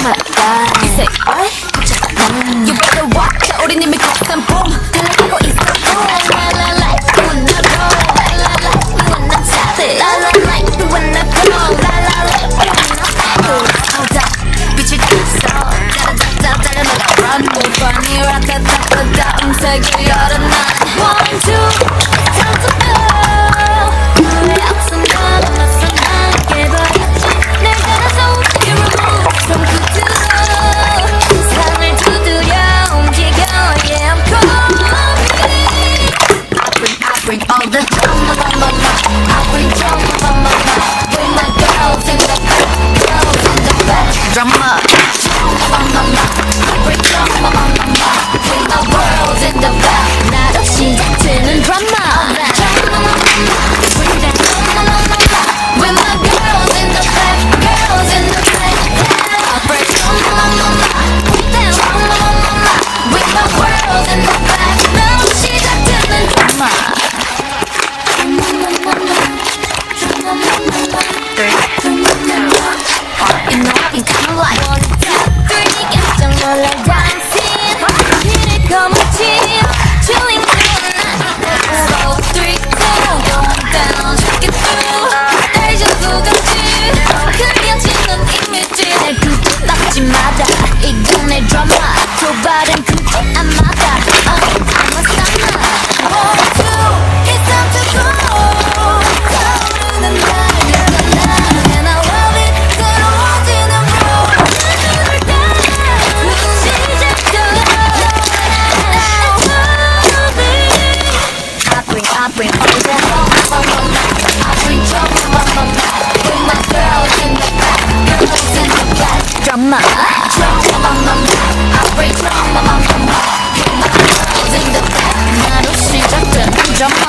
my god. Say what? You better watch out. 우린 이미 걷던 봄 달라가고 있어. 라라라 when I roll. 라라라 when I stop it. 라라라 when I go. 라라라 when I stop it. Hold up, 빛을 땄어. 짜라짜라 달려나가 run. 골반이 라타타타타 음색을 열어 난. One two, time to go. 너의 앞선 난 앞선 난 깨버렸지. 날 따라서 움직여 remove from good to low. 세상을 두드려 움직여 yeah I'm coming. I bring all the drama I bring drama with my girls in the back, girls in the back. Drama I bring drama with my girls in the back. 나로 시작되는 drama bring that with my girls in the back, girls in the back. I bring drama with that with my girls in the back. 나로 시작되는 drama. You know I can come like 1, 2, 3 깜짝 놀라 dancing here come a team chilling through the night. So 3, 2 going down check it through 날 잡수같이 그려지는 이미지 날 굳었지 마다 이건 내 드라마 도발은 굳이 안 맞아 I'm a summer 1, 2 it's time to go 떠오르는 날 And I love it 들어오지는 road 눈을 감아 시작되어 I bring all the I bring drama with my girls in the back, girls in the back. Drama I bring drama with my girls in the back. 나로 시작되는 drama.